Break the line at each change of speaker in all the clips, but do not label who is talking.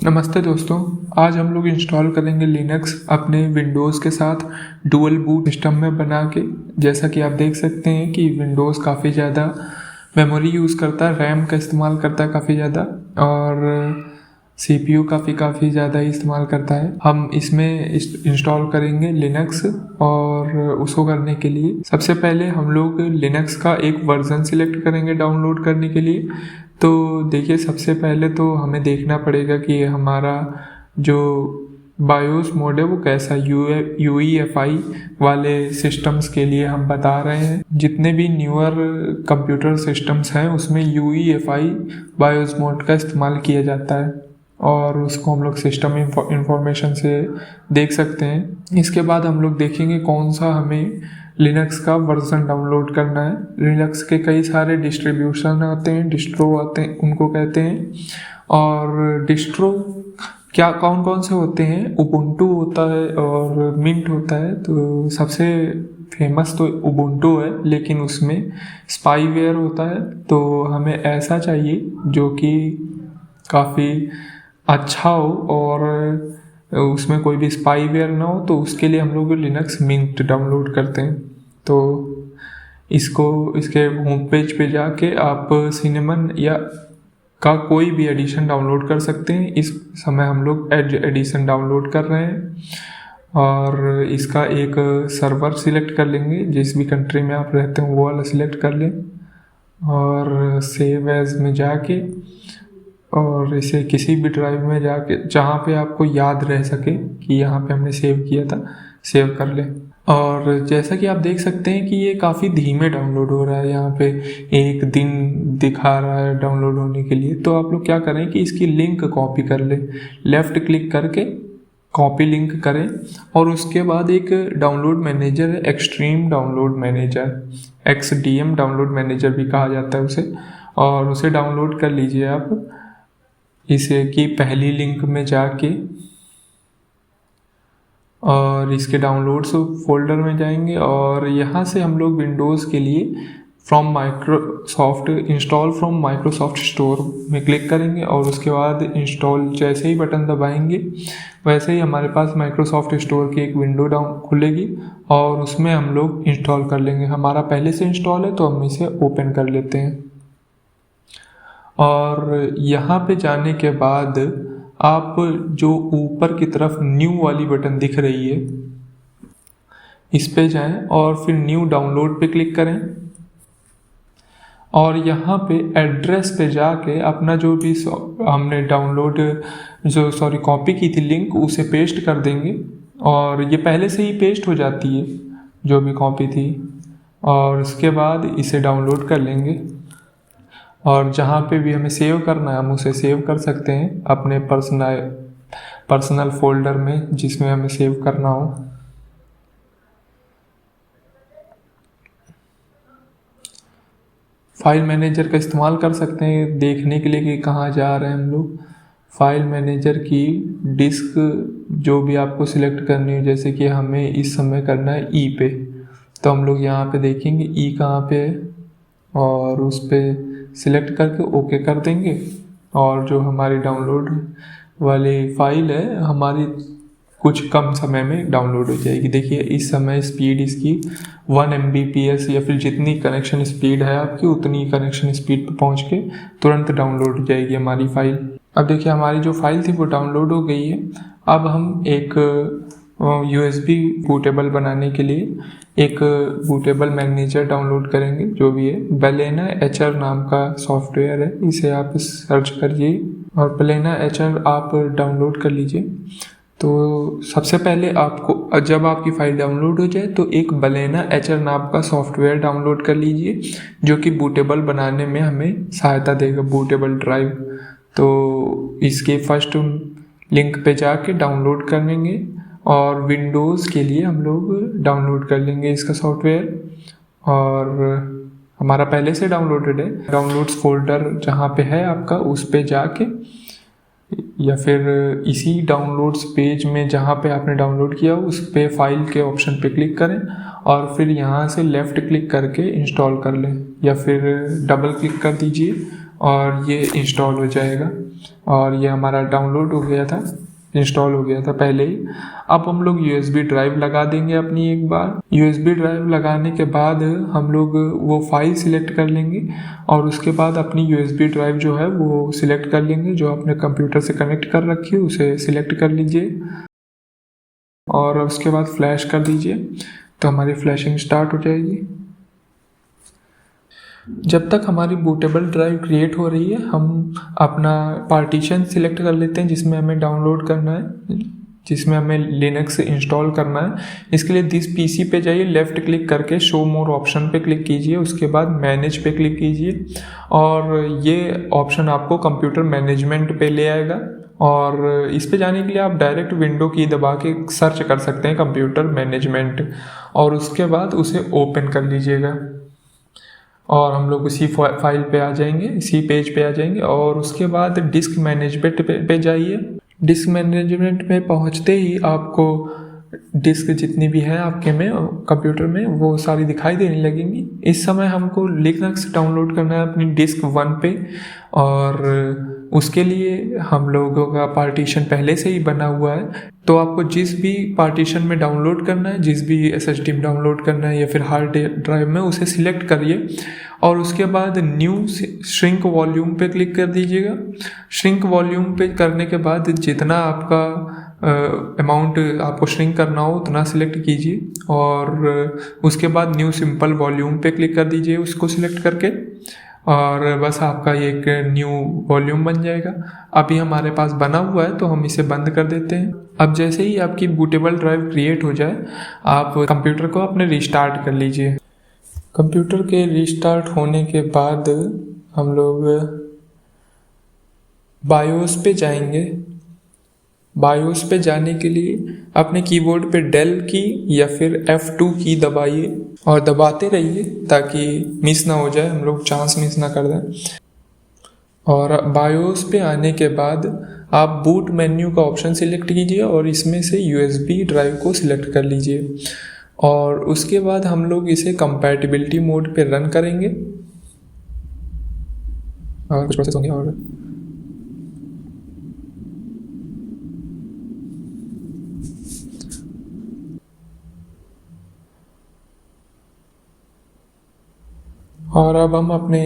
नमस्ते दोस्तों, आज हम लोग इंस्टॉल करेंगे लिनक्स अपने विंडोज़ के साथ डुअल बूट सिस्टम में बना के। जैसा कि आप देख सकते हैं कि विंडोज़ काफ़ी ज़्यादा मेमोरी यूज़ करता है, रैम का इस्तेमाल करता है काफ़ी ज़्यादा, और CPU काफ़ी ज़्यादा इस्तेमाल करता है। हम इसमें इंस्टॉल करेंगे लिनक्स, और उसको करने के लिए सबसे पहले हम लोग लिनक्स का एक वर्ज़न सिलेक्ट करेंगे डाउनलोड करने के लिए। तो देखिए, सबसे पहले तो हमें देखना पड़ेगा कि हमारा जो बायोस मोड है वो कैसा UEFI वाले सिस्टम्स के लिए हम बता रहे हैं। जितने भी न्यूअर कंप्यूटर सिस्टम्स हैं उसमें UEFI बायोस मोड का इस्तेमाल किया जाता है, और उसको हम लोग सिस्टम इंफॉर्मेशन से देख सकते हैं। इसके बाद हम लोग देखेंगे कौन सा हमें लिनक्स का वर्जन डाउनलोड करना है। लिनक्स के कई सारे डिस्ट्रीब्यूशन आते हैं, डिस्ट्रो आते हैं, उनको कहते हैं। और डिस्ट्रो क्या कौन कौन से होते हैं? उबुंटू होता है और मिंट होता है। तो सबसे फेमस तो उबुंटू है, लेकिन उसमें स्पाईवेयर होता है। तो हमें ऐसा चाहिए जो कि काफ़ी अच्छा हो और उसमें कोई भी स्पाईवेयर ना हो। तो उसके लिए हम लोग लिनक्स मिंट डाउनलोड करते हैं। तो इसके होम पेज पे जाके आप सिनेमन या का कोई भी एडिशन डाउनलोड कर सकते हैं। इस समय हम लोग एज एडिशन डाउनलोड कर रहे हैं, और इसका एक सर्वर सिलेक्ट कर लेंगे। जिस भी कंट्री में आप रहते हैं वो वाला सिलेक्ट कर लें, और सेव एज में जाके, और इसे किसी भी ड्राइव में जाके जहाँ पे आपको याद रह सके कि यहाँ पे हमने सेव किया था, सेव कर लें। और जैसा कि आप देख सकते हैं कि ये काफ़ी धीमे डाउनलोड हो रहा है, यहाँ पे 1 दिन दिखा रहा है डाउनलोड होने के लिए। तो आप लोग क्या करें कि इसकी लिंक कॉपी कर लें, लेफ़्ट क्लिक करके कॉपी लिंक करें, और उसके बाद एक डाउनलोड मैनेजर है, extreme download manager, XDM download manager भी कहा जाता है उसे, और उसे डाउनलोड कर लीजिए आप। इसे की पहली लिंक में जाके और इसके डाउनलोड्स फोल्डर में जाएंगे, और यहाँ से हम लोग विंडोज़ के लिए इंस्टॉल फ्रॉम माइक्रोसॉफ्ट स्टोर में क्लिक करेंगे, और उसके बाद इंस्टॉल जैसे ही बटन दबाएंगे वैसे ही हमारे पास माइक्रोसॉफ्ट स्टोर की एक विंडो खुलेगी, और उसमें हम लोग इंस्टॉल कर लेंगे। हमारा पहले से इंस्टॉल है तो हम इसे ओपन कर लेते हैं। और यहाँ पे जाने के बाद आप जो ऊपर की तरफ न्यू वाली बटन दिख रही है, इस पे जाएं और फिर न्यू डाउनलोड पे क्लिक करें, और यहाँ पे एड्रेस पे जाके अपना जो भी हमने कॉपी की थी लिंक, उसे पेस्ट कर देंगे। और ये पहले से ही पेस्ट हो जाती है जो भी कॉपी थी, और उसके बाद इसे डाउनलोड कर लेंगे। और जहाँ पे भी हमें सेव करना है हम उसे सेव कर सकते हैं अपने पर्सनल फोल्डर में जिसमें हमें सेव करना हो। फाइल मैनेजर का इस्तेमाल कर सकते हैं देखने के लिए कि कहाँ जा रहे हैं हम लोग। फाइल मैनेजर की डिस्क जो भी आपको सिलेक्ट करनी हो, जैसे कि हमें इस समय करना है ई पे, तो हम लोग यहाँ पे देखेंगे ई कहाँ पे है, और उस पर सिलेक्ट करके ओके कर देंगे। और जो हमारी डाउनलोड वाली फाइल है हमारी कुछ कम समय में डाउनलोड हो जाएगी। देखिए, इस समय स्पीड इसकी 1 Mbps, या फिर जितनी कनेक्शन स्पीड है आपकी उतनी कनेक्शन स्पीड पर पहुंच के तुरंत डाउनलोड हो जाएगी हमारी फाइल। अब देखिए, हमारी जो फाइल थी वो डाउनलोड हो गई है। अब हम एक USB बूटेबल बनाने के लिए एक बूटेबल मैनेजर डाउनलोड करेंगे, जो भी है। Balena HR नाम का सॉफ्टवेयर है, इसे आप सर्च करिए और Balena HR आप डाउनलोड कर लीजिए। तो सबसे पहले आपको, जब आपकी फ़ाइल डाउनलोड हो जाए तो एक Balena HR नाम का सॉफ्टवेयर डाउनलोड कर लीजिए, जो कि बूटेबल बनाने में हमें सहायता देगा, बूटेबल ड्राइव। तो इसके फर्स्ट लिंक पे जाके डाउनलोड कर लेंगे, और विंडोज़ के लिए हम लोग डाउनलोड कर लेंगे इसका सॉफ्टवेयर। और हमारा पहले से डाउनलोडेड है, डाउनलोड्स फोल्डर जहाँ पे है आपका उस पे जाके, या फिर इसी डाउनलोड्स पेज में जहाँ पे आपने डाउनलोड किया उस पे फाइल के ऑप्शन पे क्लिक करें, और फिर यहाँ से लेफ़्ट क्लिक करके इंस्टॉल कर लें, या फिर डबल क्लिक कर दीजिए और ये इंस्टॉल हो जाएगा। और ये हमारा डाउनलोड हो गया था, इंस्टॉल हो गया था पहले ही। अब हम लोग USB ड्राइव लगा देंगे अपनी एक बार। USB ड्राइव लगाने के बाद हम लोग वो फाइल सिलेक्ट कर लेंगे और उसके बाद अपनी USB ड्राइव जो है वो सिलेक्ट कर लेंगे, जो आपने कंप्यूटर से कनेक्ट कर रखी है उसे सिलेक्ट कर लीजिए और उसके बाद फ्लैश कर दीजिए, तो हमारी फ्लैशिंग स्टार्ट हो जाएगी। जब तक हमारी बूटेबल ड्राइव क्रिएट हो रही है, हम अपना पार्टीशन सिलेक्ट कर लेते हैं जिसमें हमें डाउनलोड करना है, जिसमें हमें लिनक्स इंस्टॉल करना है। इसके लिए दिस पीसी पे जाइए, लेफ़्ट क्लिक करके शो मोर ऑप्शन पे क्लिक कीजिए, उसके बाद मैनेज पे क्लिक कीजिए और ये ऑप्शन आपको कंप्यूटर मैनेजमेंट पे ले आएगा और इस पे जाने के लिए आप डायरेक्ट विंडो की दबा के सर्च कर सकते हैं कंप्यूटर मैनेजमेंट और उसके बाद उसे ओपन कर लीजिएगा और हम लोग उसी फाइल पे आ जाएंगे, इसी पेज पे आ जाएंगे और उसके बाद डिस्क मैनेजमेंट पे जाइए। डिस्क मैनेजमेंट में पहुंचते ही आपको डिस्क जितनी भी है आपके में कंप्यूटर में वो सारी दिखाई देने लगेंगी। इस समय हमको लिनक्स डाउनलोड करना है अपनी डिस्क 1 पे और उसके लिए हम लोगों का पार्टीशन पहले से ही बना हुआ है, तो आपको जिस भी पार्टीशन में डाउनलोड करना है, जिस भी SSD में डाउनलोड करना है या फिर हार्ड ड्राइव में, उसे सिलेक्ट करिए और उसके बाद न्यू श्रिंक वॉल्यूम पे क्लिक कर दीजिएगा। श्रिंक वॉल्यूम पे करने के बाद जितना आपका अमाउंट आपको श्रिंक करना हो उतना सिलेक्ट कीजिए और उसके बाद न्यू सिंपल वॉल्यूम पे क्लिक कर दीजिए उसको सिलेक्ट करके और बस आपका एक न्यू वॉल्यूम बन जाएगा। अभी हमारे पास बना हुआ है तो हम इसे बंद कर देते हैं। अब जैसे ही आपकी बूटेबल ड्राइव क्रिएट हो जाए, आप कंप्यूटर को अपने रिस्टार्ट कर लीजिए। कंप्यूटर के रिस्टार्ट होने के बाद हम लोग बायोस पे जाएंगे। बायोस पे जाने के लिए अपने कीबोर्ड पे डेल की या फिर F2 की दबाइए और दबाते रहिए ताकि मिस ना हो जाए, हम लोग चांस मिस ना कर दें। और बायोस पे आने के बाद आप बूट मेन्यू का ऑप्शन सिलेक्ट कीजिए और इसमें से USB ड्राइव को सिलेक्ट कर लीजिए और उसके बाद हम लोग इसे कंपैटिबिलिटी मोड पे रन करेंगे और कुछ प्रोसेस होंगे और अब हम अपने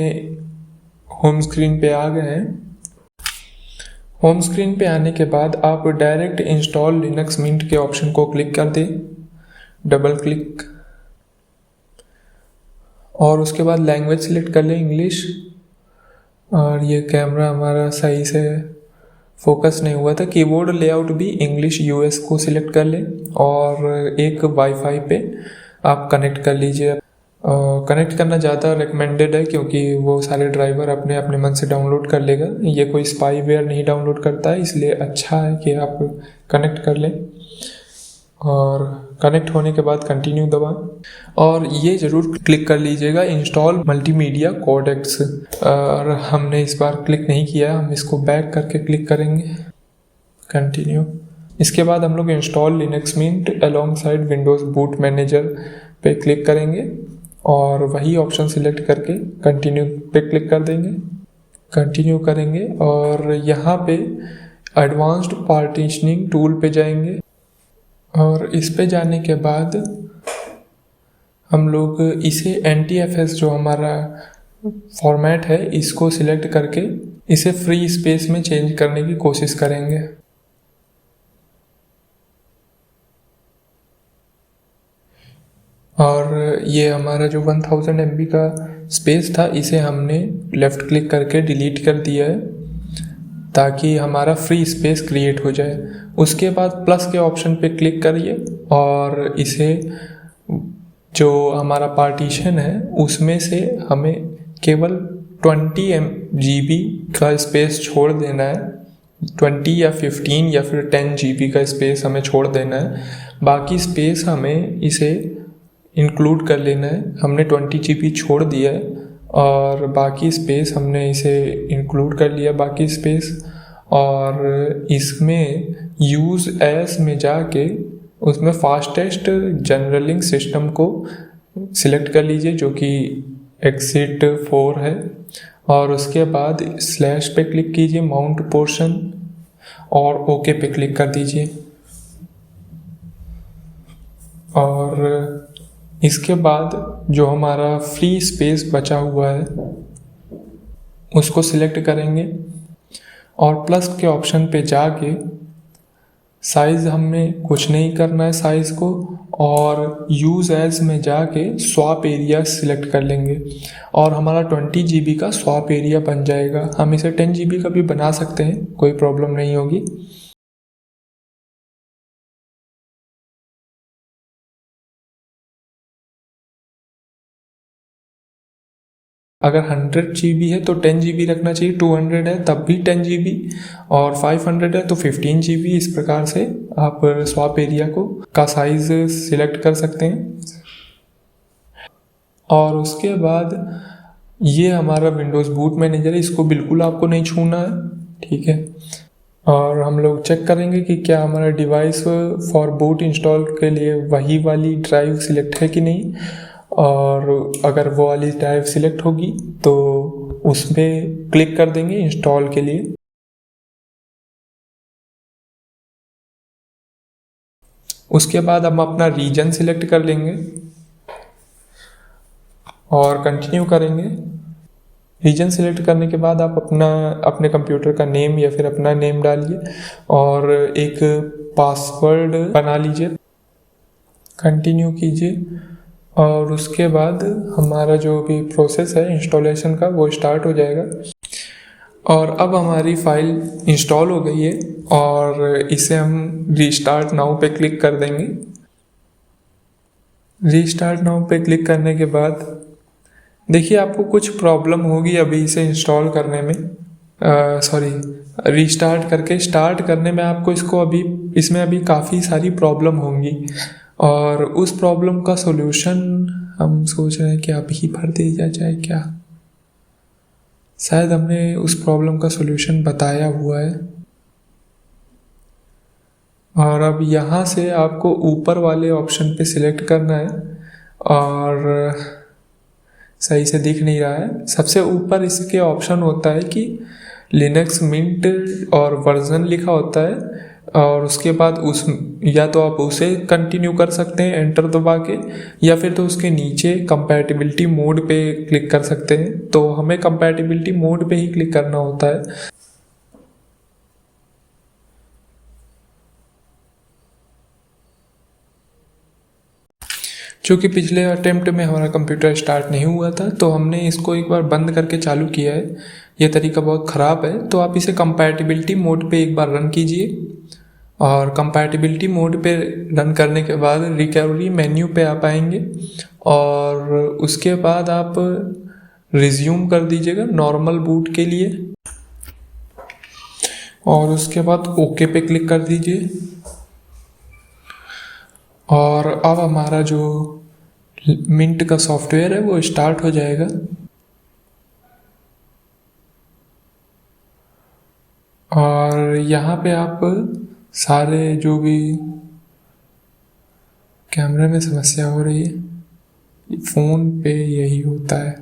होम स्क्रीन पे आ गए हैं। होम स्क्रीन पे आने के बाद आप डायरेक्ट इंस्टॉल लिनक्स मिंट के ऑप्शन को क्लिक कर दें, डबल क्लिक और उसके बाद लैंग्वेज सिलेक्ट कर लें इंग्लिश। और ये कैमरा हमारा सही से फोकस नहीं हुआ था। कीबोर्ड लेआउट भी इंग्लिश US को सिलेक्ट कर लें और एक वाईफाई पे आप कनेक्ट कर लीजिए। कनेक्ट करना ज़्यादा रिकमेंडेड है क्योंकि वो सारे ड्राइवर अपने अपने मन से डाउनलोड कर लेगा। ये कोई स्पाईवेयर नहीं डाउनलोड करता है, इसलिए अच्छा है कि आप कनेक्ट कर लें और कनेक्ट होने के बाद कंटिन्यू दबाएं और ये ज़रूर क्लिक कर लीजिएगा इंस्टॉल मल्टीमीडिया कोडेक्स। और हमने इस बार क्लिक नहीं किया, हम इसको बैक करके क्लिक करेंगे, कंटिन्यू। इसके बाद हम लोग install Linux Mint alongside Windows boot manager पे क्लिक करेंगे और वही ऑप्शन सिलेक्ट करके कंटिन्यू पे क्लिक कर देंगे, कंटिन्यू करेंगे और यहाँ पे एडवांस्ड पार्टीशनिंग टूल पे जाएंगे और इस पे जाने के बाद हम लोग इसे NTFS जो हमारा फॉर्मेट है इसको सिलेक्ट करके इसे फ्री स्पेस में चेंज करने की कोशिश करेंगे। और ये हमारा जो 1000 MB का स्पेस था इसे हमने लेफ़्ट क्लिक करके डिलीट कर दिया है ताकि हमारा फ्री स्पेस क्रिएट हो जाए। उसके बाद प्लस के ऑप्शन पे क्लिक करिए और इसे जो हमारा पार्टीशन है उसमें से हमें केवल 20 GB का स्पेस छोड़ देना है। 20 या 15 या फिर 10 GB का स्पेस हमें छोड़ देना है, बाकी स्पेस हमें इसे इंक्लूड कर लेना है। हमने 20 GB छोड़ दिया है और बाकी स्पेस हमने इसे इंक्लूड कर लिया, बाकी स्पेस। और इसमें यूज़ एस में जाके उसमें फास्टेस्ट जनरलिंग सिस्टम को सिलेक्ट कर लीजिए जो कि Exit 4 है और उसके बाद स्लैश पे क्लिक कीजिए माउंट पोर्शन और ओके पे क्लिक कर दीजिए। और इसके बाद जो हमारा फ्री स्पेस बचा हुआ है उसको सिलेक्ट करेंगे और प्लस के ऑप्शन पे जाके साइज़ हमें कुछ नहीं करना है साइज़ को, और यूज़ एज में जाके स्वैप एरिया सिलेक्ट कर लेंगे और हमारा 20 GB का स्वैप एरिया बन जाएगा। हम इसे 10 GB का भी बना सकते हैं, कोई प्रॉब्लम नहीं होगी। अगर 100 GB है तो 10 GB रखना चाहिए, 200 है तब भी 10 GB, और 500 है तो 15 GB। इस प्रकार से आप स्वैप एरिया को का साइज सिलेक्ट कर सकते हैं। और उसके बाद ये हमारा विंडोज़ बूट मैनेजर है, इसको बिल्कुल आपको नहीं छूना है, ठीक है। और हम लोग चेक करेंगे कि क्या हमारा डिवाइस फॉर बूट इंस्टॉल के लिए वही वाली ड्राइव सिलेक्ट है कि नहीं, और अगर वो वाली ड्राइव सिलेक्ट होगी तो उसमें क्लिक कर देंगे इंस्टॉल के लिए। उसके बाद हम अपना रीजन सिलेक्ट कर लेंगे और कंटिन्यू करेंगे। रीजन सिलेक्ट करने के बाद आप अपने कंप्यूटर का नेम या फिर अपना नेम डालिए और एक पासवर्ड बना लीजिए, कंटिन्यू कीजिए। और उसके बाद हमारा जो भी प्रोसेस है इंस्टॉलेशन का वो स्टार्ट हो जाएगा। और अब हमारी फाइल इंस्टॉल हो गई है और इसे हम रीस्टार्ट नाउ पे क्लिक कर देंगे। रीस्टार्ट नाउ पे क्लिक करने के बाद देखिए आपको कुछ प्रॉब्लम होगी अभी इसे इंस्टॉल करने में, रीस्टार्ट करके स्टार्ट करने में आपको इसमें अभी काफ़ी सारी प्रॉब्लम होंगी। और उस प्रॉब्लम का सॉल्यूशन हम सोच रहे हैं कि अभी भर दिया जाए क्या, शायद हमने उस प्रॉब्लम का सॉल्यूशन बताया हुआ है। और अब यहाँ से आपको ऊपर वाले ऑप्शन पे सिलेक्ट करना है, और सही से दिख नहीं रहा है, सबसे ऊपर इसके ऑप्शन होता है कि लिनक्स मिंट और वर्जन लिखा होता है, और उसके बाद या तो आप उसे कंटिन्यू कर सकते हैं एंटर दबा के, या फिर तो उसके नीचे कंपैटिबिलिटी मोड पे क्लिक कर सकते हैं। तो हमें कंपैटिबिलिटी मोड पे ही क्लिक करना होता है। चूँकि पिछले अटेम्प्ट में हमारा कंप्यूटर स्टार्ट नहीं हुआ था तो हमने इसको एक बार बंद करके चालू किया है। ये तरीका बहुत ख़राब है, तो आप इसे कंपैटिबिलिटी मोड पे एक बार रन कीजिए, और कंपैटिबिलिटी मोड पे रन करने के बाद रिकवरी मेन्यू पे आप आएंगे और उसके बाद आप रिज्यूम कर दीजिएगा नॉर्मल बूट के लिए, और उसके बाद ओके पे क्लिक कर दीजिए। और अब हमारा जो मिंट का सॉफ्टवेयर है वो स्टार्ट हो जाएगा। और यहाँ पे आप सारे जो भी कैमरे में समस्या हो रही है फ़ोन पे यही होता है,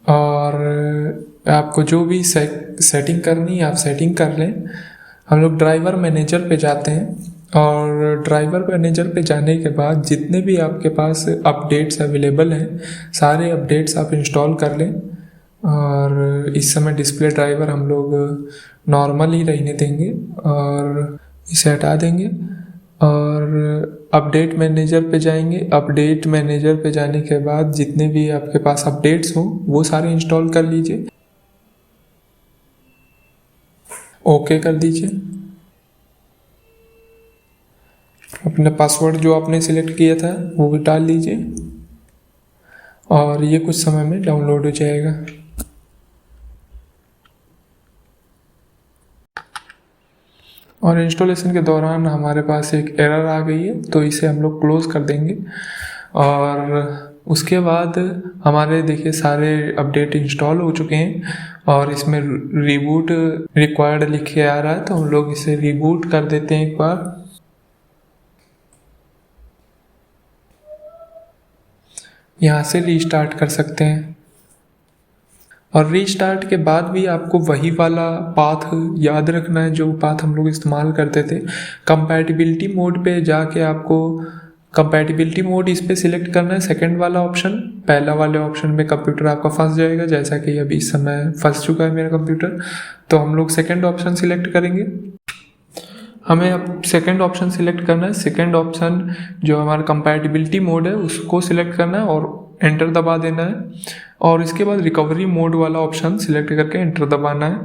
और आपको जो भी सेटिंग करनी है आप सेटिंग कर लें। हम लोग ड्राइवर मैनेजर पे जाते हैं, और ड्राइवर मैनेजर पे जाने के बाद जितने भी आपके पास अपडेट्स अवेलेबल हैं सारे अपडेट्स आप इंस्टॉल कर लें। और इस समय डिस्प्ले ड्राइवर हम लोग नॉर्मल ही रहने देंगे और इसे हटा देंगे, और अपडेट मैनेजर पे जाएंगे। अपडेट मैनेजर पे जाने के बाद जितने भी आपके पास अपडेट्स हों वो सारे इंस्टॉल कर लीजिए, ओके कर दीजिए। अपना पासवर्ड जो आपने सिलेक्ट किया था वो भी डाल लीजिए, और ये कुछ समय में डाउनलोड हो जाएगा। और इंस्टॉलेशन के दौरान हमारे पास एक एरर आ गई है तो इसे हम लोग क्लोज कर देंगे। और उसके बाद हमारे देखिए सारे अपडेट इंस्टॉल हो चुके हैं और इसमें रीबूट रिक्वायर्ड लिख के आ रहा है, तो हम लोग इसे रीबूट कर देते हैं एक बार। यहाँ से रीस्टार्ट कर सकते हैं। और रीस्टार्ट के बाद भी आपको वही वाला पाथ याद रखना है जो पाथ हम लोग इस्तेमाल करते थे। कंपैटिबिलिटी मोड पे जाके आपको कंपैटिबिलिटी मोड इस पे सिलेक्ट करना है, सेकंड वाला ऑप्शन। पहला वाले ऑप्शन में कंप्यूटर आपका फंस जाएगा, जैसा कि अभी इस समय फंस चुका है मेरा कंप्यूटर। तो हम लोग सेकंड ऑप्शन सिलेक्ट करेंगे। हमें अब सेकंड ऑप्शन सिलेक्ट करना है। सेकंड ऑप्शन जो हमारा कंपैटिबिलिटी मोड है उसको सिलेक्ट करना है और एंटर दबा देना है। और इसके बाद रिकवरी मोड वाला ऑप्शन सिलेक्ट करके एंटर दबाना है।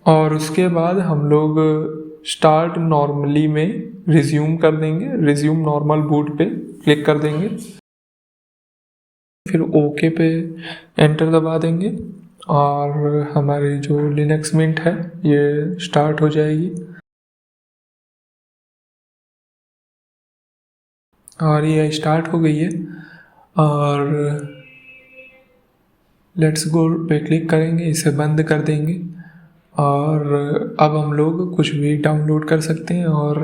और उसके बाद हम लोग स्टार्ट नॉर्मली में रिज्यूम कर देंगे। रिज्यूम नॉर्मल बूट पे क्लिक कर देंगे, फिर ओके पे एंटर दबा देंगे और हमारी जो लिनक्स मिंट है ये स्टार्ट हो जाएगी। और ये स्टार्ट हो गई है। और लेट्स गो पे क्लिक करेंगे, इसे बंद कर देंगे और अब हम लोग कुछ भी डाउनलोड कर सकते हैं। और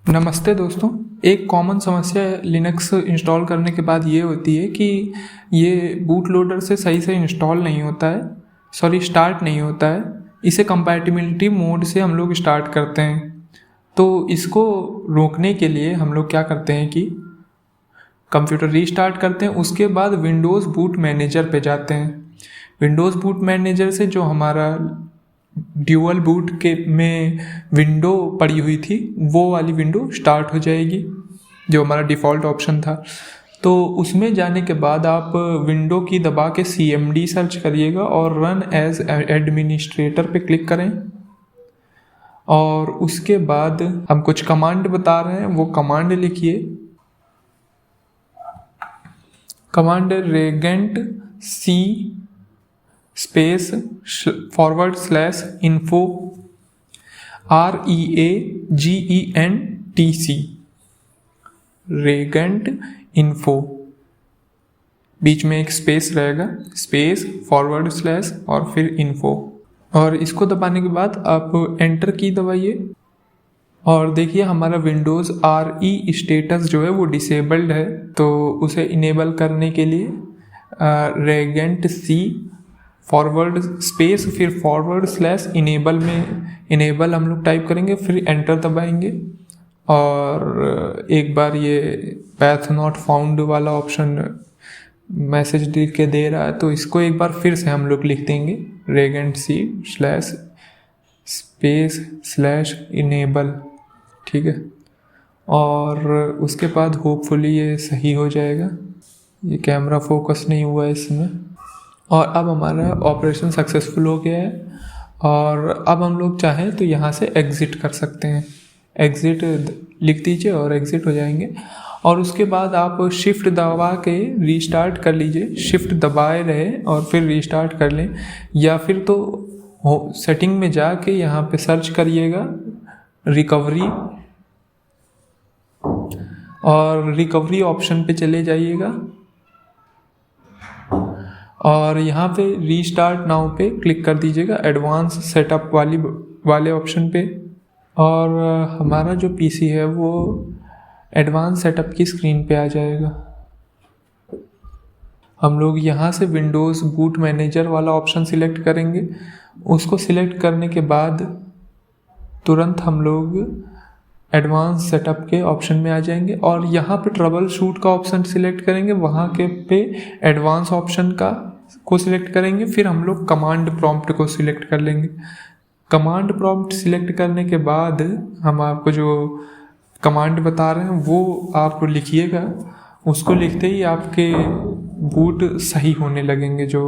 नमस्ते दोस्तों, एक कॉमन समस्या लिनक्स इंस्टॉल करने के बाद ये होती है कि ये बूट लोडर से सही से इंस्टॉल नहीं होता है, स्टार्ट नहीं होता है। इसे कंपैटिबिलिटी मोड से हम लोग स्टार्ट करते हैं। तो इसको रोकने के लिए हम लोग क्या करते हैं कि कंप्यूटर रीस्टार्ट करते हैं, उसके बाद विंडोज़ बूट मैनेजर पे जाते हैं। विंडोज़ बूट मैनेजर से जो हमारा ड्यूअल बूट के में विंडो पड़ी हुई थी वो वाली विंडो स्टार्ट हो जाएगी, जो हमारा डिफ़ॉल्ट ऑप्शन था। तो उसमें जाने के बाद आप विंडो की दबा के CMD सर्च करिएगा और रन एज एडमिनिस्ट्रेटर पे क्लिक करें। और उसके बाद हम कुछ कमांड बता रहे हैं, वो कमांड लिखिए। Command regent c space /info REAGENTC regent info, बीच में एक स्पेस रहेगा, स्पेस / और फिर info। और इसको दबाने के बाद आप एंटर की दबाइए और देखिए हमारा विंडोज़ RE स्टेटस जो है वो डिसेबल्ड है। तो उसे इनेबल करने के लिए regent c / फिर /enable में इनेबल हम लोग टाइप करेंगे, फिर एंटर दबाएंगे। और एक बार ये path not found वाला ऑप्शन मैसेज लिख के दे रहा है, तो इसको एक बार फिर से हम लोग लिख देंगे regent c /enable, ठीक है। और उसके बाद होपफुली ये सही हो जाएगा। ये कैमरा फोकस नहीं हुआ है इसमें। और अब हमारा ऑपरेशन सक्सेसफुल हो गया है। और अब हम लोग चाहें तो यहाँ से एग्ज़िट कर सकते हैं। एग्ज़िट लिख दीजिए और एग्ज़िट हो जाएंगे। और उसके बाद आप शिफ्ट दबा के रीस्टार्ट कर लीजिए। शिफ्ट दबाए रहे और फिर रीस्टार्ट कर लें, या फिर तो सेटिंग में जाके यहाँ पे सर्च करिएगा रिकवरी, और रिकवरी ऑप्शन पे चले जाइएगा और यहाँ पे रीस्टार्ट नाउ पे क्लिक कर दीजिएगा, एडवांस सेटअप वाले ऑप्शन पे। और हमारा जो पीसी है वो एडवांस सेटअप की स्क्रीन पे आ जाएगा। हम लोग यहाँ से विंडोज़ बूट मैनेजर वाला ऑप्शन सिलेक्ट करेंगे। उसको सिलेक्ट करने के बाद तुरंत हम लोग एडवांस सेटअप के ऑप्शन में आ जाएंगे और यहाँ पे ट्रबल शूट का ऑप्शन सिलेक्ट करेंगे। वहाँ के पे एडवांस ऑप्शन को सिलेक्ट करेंगे, फिर हम लोग कमांड प्रॉम्प्ट को सिलेक्ट कर लेंगे। कमांड प्रॉम्प्ट सिलेक्ट करने के बाद हम आपको जो कमांड बता रहे हैं वो आप लिखिएगा। उसको लिखते ही आपके बूट सही होने लगेंगे जो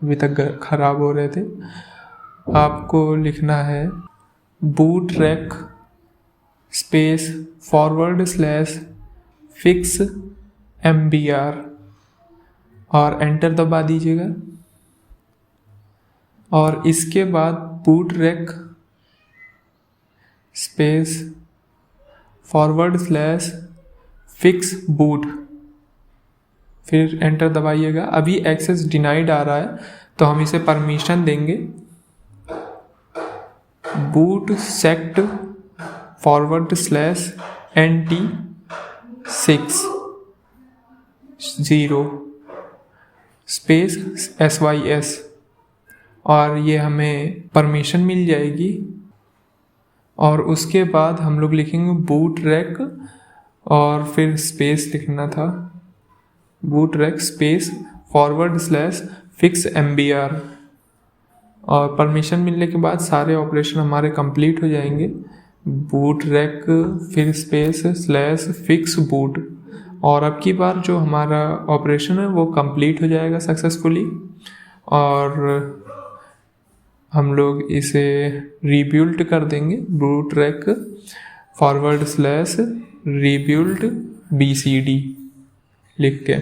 अभी तक ख़राब हो रहे थे। आपको लिखना है bootrec स्पेस /fix mbr और एंटर दबा दीजिएगा। और इसके बाद bootrec स्पेस /fix boot, फिर एंटर दबाइएगा। अभी एक्सेस डिनाइड आ रहा है तो हम इसे परमिशन देंगे। boot sect /NT6 0 space SYS, और ये हमें परमिशन मिल जाएगी। और उसके बाद हम लोग लिखेंगे बूट रैक और फिर स्पेस लिखना था, boot rack space /fix MBR, और परमिशन मिलने के बाद सारे ऑपरेशन हमारे कंप्लीट हो जाएंगे। बूट रैक फिर स्पेस /fix boot, और अब की बार जो हमारा ऑपरेशन है वो कंप्लीट हो जाएगा सक्सेसफुली, और हम लोग इसे रीबिल्ड कर देंगे बूट रैक /rebuild BCD लिख के,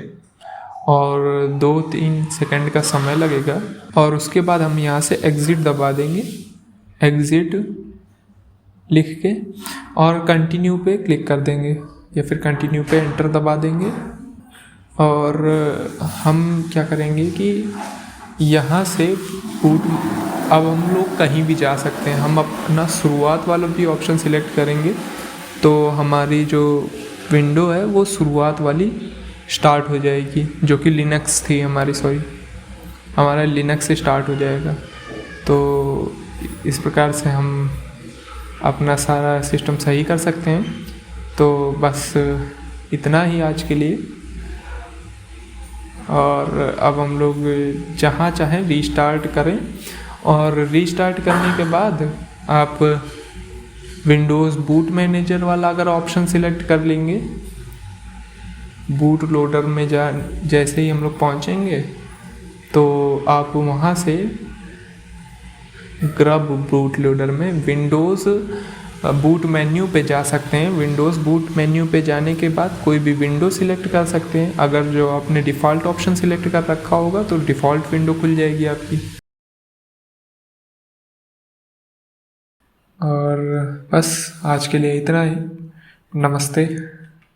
और 2-3 सेकंड का समय लगेगा। और उसके बाद हम यहाँ से एग्ज़िट दबा देंगे, एग्ज़िट लिख के, और कंटिन्यू पे क्लिक कर देंगे या फिर कंटिन्यू पे एंटर दबा देंगे। और हम क्या करेंगे कि यहाँ से अब हम लोग कहीं भी जा सकते हैं। हम अपना शुरुआत वाला भी ऑप्शन सिलेक्ट करेंगे तो हमारी जो विंडो है वो शुरुआत वाली स्टार्ट हो जाएगी, जो कि लिनक्स थी हमारी, हमारा लिनक्स से स्टार्ट हो जाएगा। तो इस प्रकार से हम अपना सारा सिस्टम सही कर सकते हैं। तो बस इतना ही आज के लिए, और अब हम लोग जहाँ चाहें रीस्टार्ट करें, और रीस्टार्ट करने के बाद आप विंडोज़ बूट मैनेजर वाला अगर ऑप्शन सिलेक्ट कर लेंगे, बूट लोडर में जैसे ही हम लोग पहुँचेंगे तो आप वहाँ से ग्रब बूट लोडर में विंडोज़ बूट मेन्यू पे जा सकते हैं। विंडोज़ बूट मेन्यू पे जाने के बाद कोई भी विंडो सिलेक्ट कर सकते हैं। अगर जो आपने डिफ़ॉल्ट ऑप्शन सिलेक्ट कर रखा होगा तो डिफ़ॉल्ट विंडो खुल जाएगी आपकी। और बस आज के लिए इतना ही। नमस्ते।